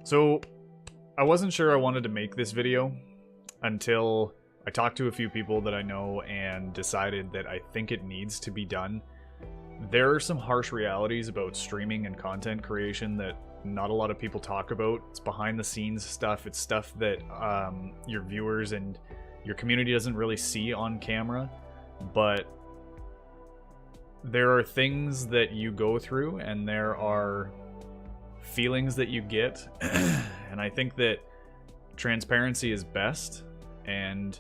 So, I wasn't sure I wanted to make this video until I talked to a few people that I know and decided that I think it needs to be done. There are some harsh realities about streaming and content creation that not a lot of people talk about. It's behind the scenes stuff. It's stuff that your viewers and your community doesn't really see on camera, but there are things that you go through and there are feelings that you get. And I think that transparency is best. And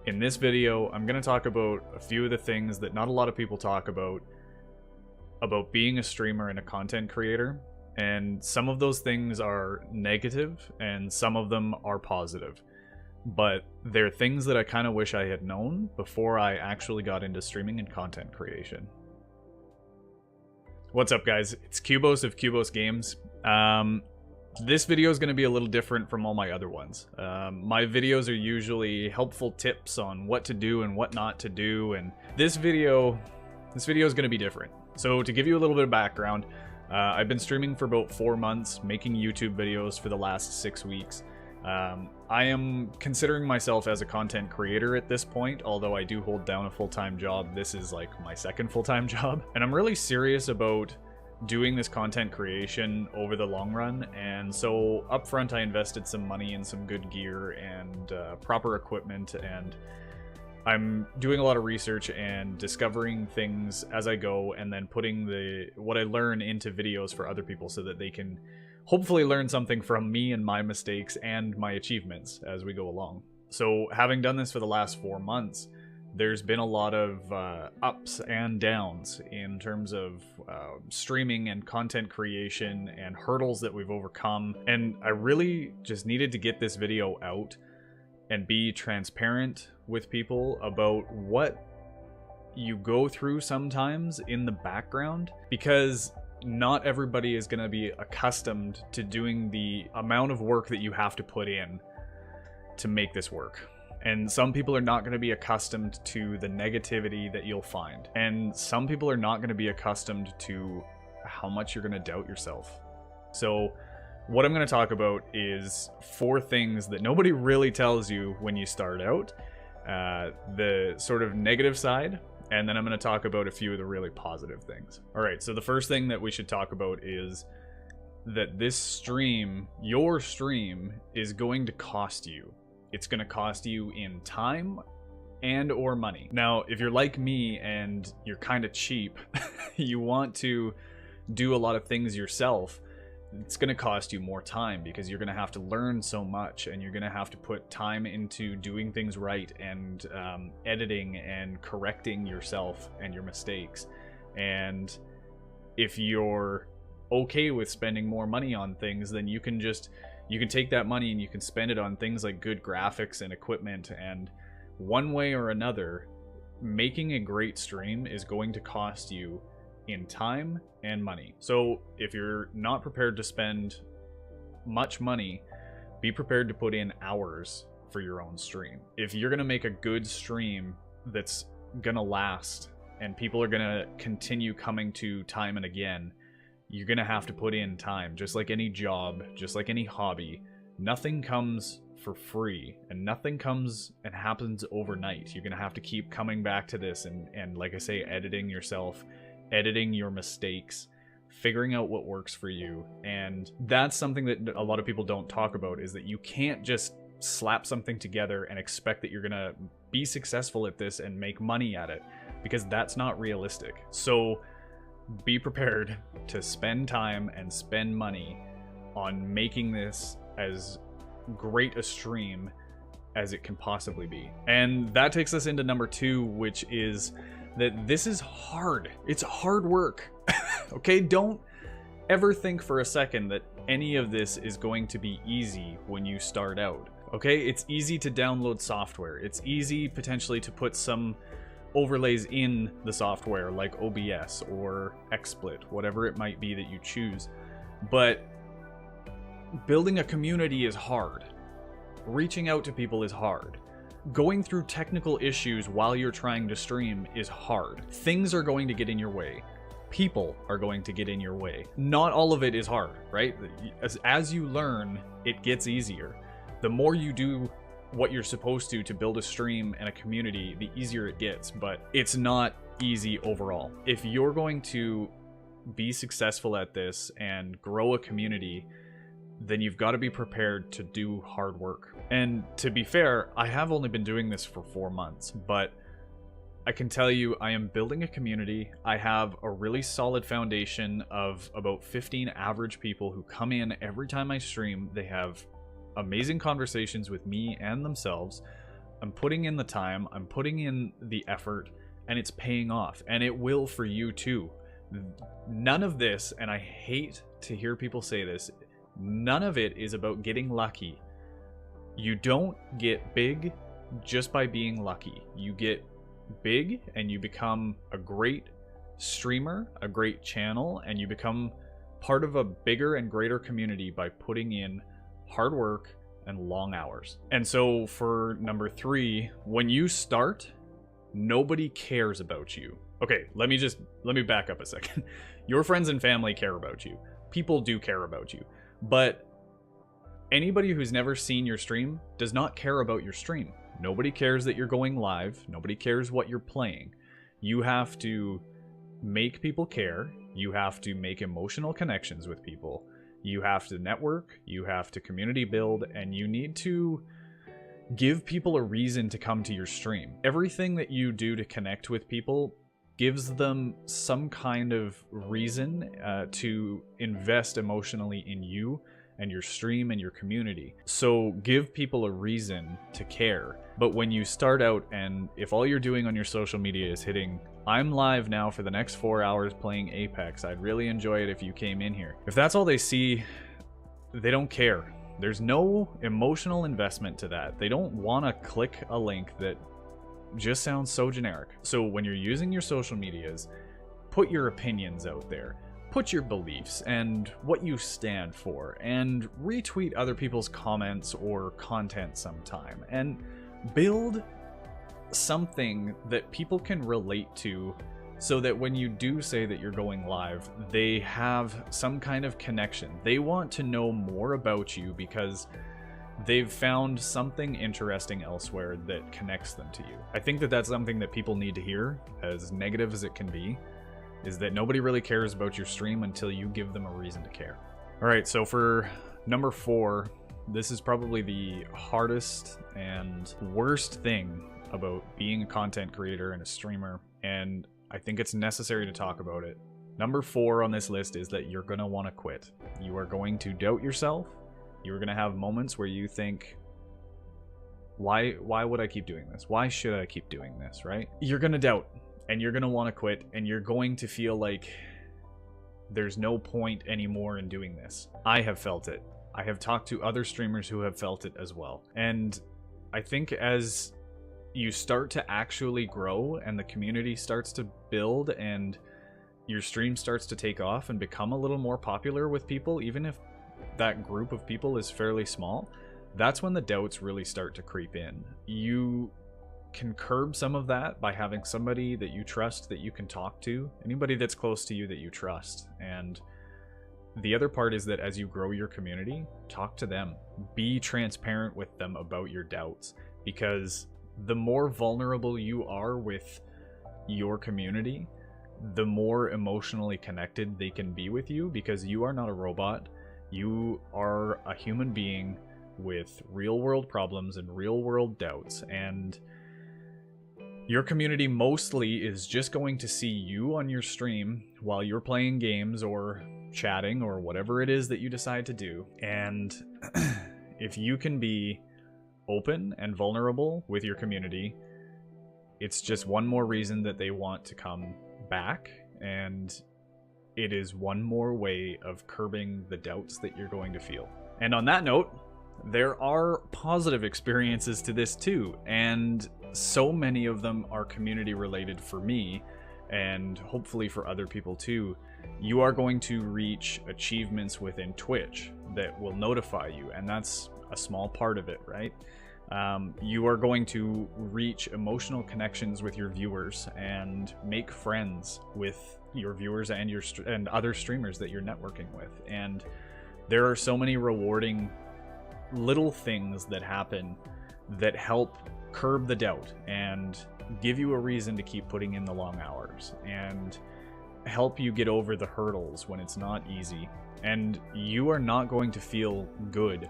in this video, I'm going to talk about a few of the things that not a lot of people talk about being a streamer and a content creator. And some of those things are negative and some of them are positive. But they're things that I kind of wish I had known before I actually got into streaming and content creation. What's up, guys? It's Cubos of Cubos Games. This video is going to be a little different from all my other ones. My videos are usually helpful tips on what to do and what not to do, and this video is going to be different. So to give you a little bit of background, I've been streaming for about 4 months, making YouTube videos for the last 6 weeks. I am considering myself as a content creator at this point, although I do hold down a full-time job. This is like my second full-time job, and I'm really serious about doing this content creation over the long run. And so up front, I invested some money in some good gear and proper equipment, and I'm doing a lot of research and discovering things as I go, and then putting what I learn into videos for other people so that they can hopefully learn something from me and my mistakes and my achievements as we go along. So having done this for the last 4 months, there's been a lot of ups and downs in terms of streaming and content creation and hurdles that we've overcome. And I really just needed to get this video out and be transparent with people about what you go through sometimes in the background, because not everybody is going to be accustomed to doing the amount of work that you have to put in to make this work. And some people are not going to be accustomed to the negativity that you'll find. And some people are not going to be accustomed to how much you're going to doubt yourself. So what I'm going to talk about is 4 things that nobody really tells you when you start out. The sort of negative side, and then I'm going to talk about a few of the really positive things. All right, so the first thing that we should talk about is that this stream, your stream, is going to cost you. It's going to cost you in time and or money. Now, if you're like me and you're kind of cheap, you want to do a lot of things yourself, it's going to cost you more time, because you're going to have to learn so much, and you're going to have to put time into doing things right and editing and correcting yourself and your mistakes. And if you're okay with spending more money on things, then you can take that money and you can spend it on things like good graphics and equipment. And one way or another, making a great stream is going to cost you in time and money. So if you're not prepared to spend much money, be prepared to put in hours for your own stream. If you're gonna make a good stream that's gonna last and people are gonna continue coming to time and again, you're gonna have to put in time. Just like any job, just like any hobby, nothing comes for free, and nothing comes and happens overnight. You're gonna have to keep coming back to this and like I say, editing yourself, editing your mistakes, figuring out what works for you. And that's something that a lot of people don't talk about, is that you can't just slap something together and expect that you're gonna be successful at this and make money at it, because that's not realistic. So be prepared to spend time and spend money on making this as great a stream as it can possibly be. And that takes us into number 2, which is that this is hard. It's hard work. Okay, don't ever think for a second that any of this is going to be easy when you start out. Okay, it's easy to download software. It's easy potentially to put some overlays in the software like OBS or XSplit, whatever it might be that you choose. But building a community is hard. Reaching out to people is hard. Going through technical issues while you're trying to stream is hard. Things are going to get in your way. people are going to get in your way. Not all of it is hard, right? As you learn, it gets easier. The more you do what you're supposed to build a stream and a community, the easier it gets, but it's not easy overall. If you're going to be successful at this and grow a community, then you've got to be prepared to do hard work. And to be fair, I have only been doing this for 4 months, but I can tell you I am building a community. I have a really solid foundation of about 15 average people who come in every time I stream. They have amazing conversations with me and themselves. I'm putting in the time, I'm putting in the effort, and it's paying off. And it will for you too. None of this, and I hate to hear people say this, none of it is about getting lucky. You don't get big just by being lucky. You get big and you become a great streamer, a great channel, and you become part of a bigger and greater community by putting in hard work and long hours. And so for number 3, when you start, nobody cares about you. Okay, let me back up a second. Your friends and family care about you. People do care about you. But anybody who's never seen your stream does not care about your stream. Nobody cares that you're going live. Nobody cares what you're playing. You have to make people care. You have to make emotional connections with people. You have to network. You have to community build. And you need to give people a reason to come to your stream. Everything that you do to connect with people gives them some kind of reason to invest emotionally in you and your stream and your community. So give people a reason to care. But when you start out, and if all you're doing on your social media is hitting, I'm live now for the next 4 hours playing Apex, I'd really enjoy it if you came in here. If that's all they see, they don't care. There's no emotional investment to that. They don't want to click a link that just sounds so generic. So when you're using your social medias, put your opinions out there. Put your beliefs and what you stand for, and retweet other people's comments or content sometime, and build something that people can relate to, so that when you do say that you're going live, they have some kind of connection. They want to know more about you because they've found something interesting elsewhere that connects them to you. I think that that's something that people need to hear, as negative as it can be, is that nobody really cares about your stream until you give them a reason to care. All right, so for number 4, this is probably the hardest and worst thing about being a content creator and a streamer, and I think it's necessary to talk about it. Number 4 on this list is that you're gonna wanna quit. You are going to doubt yourself. You're gonna have moments where you think, why would I keep doing this? Why should I keep doing this, right? You're gonna doubt. And you're going to want to quit, and you're going to feel like there's no point anymore in doing this. I have felt it. I have talked to other streamers who have felt it as well. And I think as you start to actually grow and the community starts to build and your stream starts to take off and become a little more popular with people, even if that group of people is fairly small, that's when the doubts really start to creep in. You can curb some of that by having somebody that you trust that you can talk to, anybody that's close to you that you trust. And the other part is that as you grow your community, talk to them, be transparent with them about your doubts, because the more vulnerable you are with your community, the more emotionally connected they can be with you, because you are not a robot. You are a human being with real world problems and real world doubts, and your community mostly is just going to see you on your stream while you're playing games or chatting or whatever it is that you decide to do. And if you can be open and vulnerable with your community, it's just one more reason that they want to come back, and it is one more way of curbing the doubts that you're going to feel. And on that note, there are positive experiences to this too, and so many of them are community related for me, and hopefully for other people too. You are going to reach achievements within Twitch that will notify you, and that's a small part of it, right? You are going to reach emotional connections with your viewers and make friends with your viewers and and other streamers that you're networking with. And there are so many rewarding little things that happen that help curb the doubt and give you a reason to keep putting in the long hours and help you get over the hurdles when it's not easy. And you are not going to feel good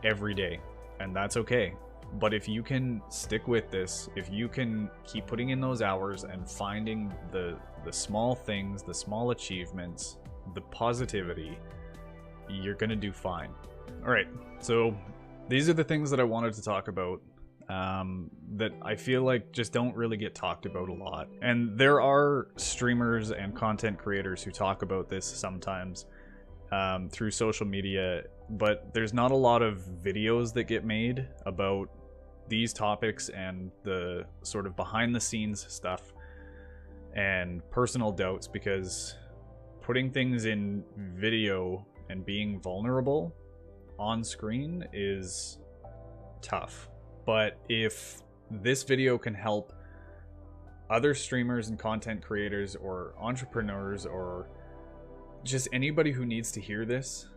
every day, and that's okay. But if you can stick with this, if you can keep putting in those hours and finding the small things, the small achievements, the positivity, you're gonna do fine. All right, so these are the things that I wanted to talk about that I feel like just don't really get talked about a lot. And there are streamers and content creators who talk about this sometimes through social media, but there's not a lot of videos that get made about these topics and the sort of behind the scenes stuff and personal doubts, because putting things in video and being vulnerable on screen is tough. But if this video can help other streamers and content creators or entrepreneurs or just anybody who needs to hear this,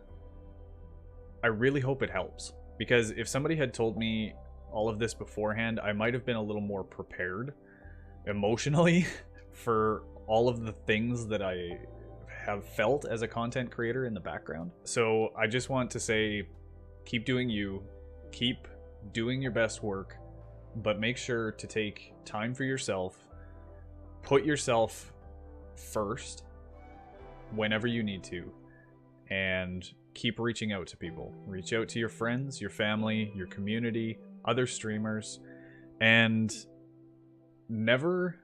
I really hope it helps. Because if somebody had told me all of this beforehand, I might have been a little more prepared emotionally for all of the things that I have felt as a content creator in the background. So I just want to say, keep doing you, keep doing your best work, but make sure to take time for yourself, put yourself first whenever you need to, and keep reaching out to people. Reach out to your friends, your family, your community, other streamers, and never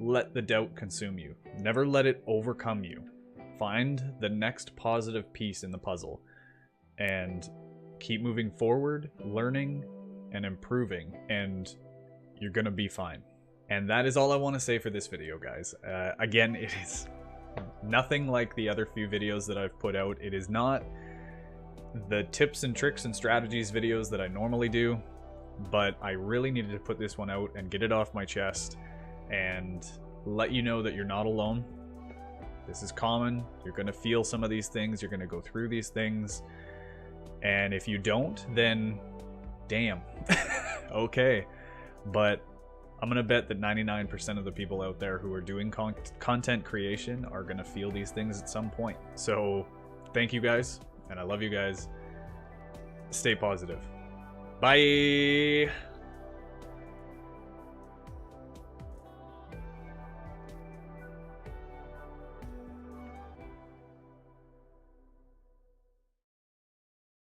let the doubt consume you. Never let it overcome you. Find the next positive piece in the puzzle and keep moving forward, learning and improving, and you're gonna be fine. And that is all I want to say for this video, guys. Again, it is nothing like the other few videos that I've put out. It is not the tips and tricks and strategies videos that I normally do, but I really needed to put this one out and get it off my chest and let you know that you're not alone. This is common. You're gonna feel some of these things. You're gonna go through these things. And if you don't, then damn. Okay. But I'm gonna bet that 99% of the people out there who are doing content creation are gonna feel these things at some point. So thank you guys, and I love you guys. Stay positive. Bye.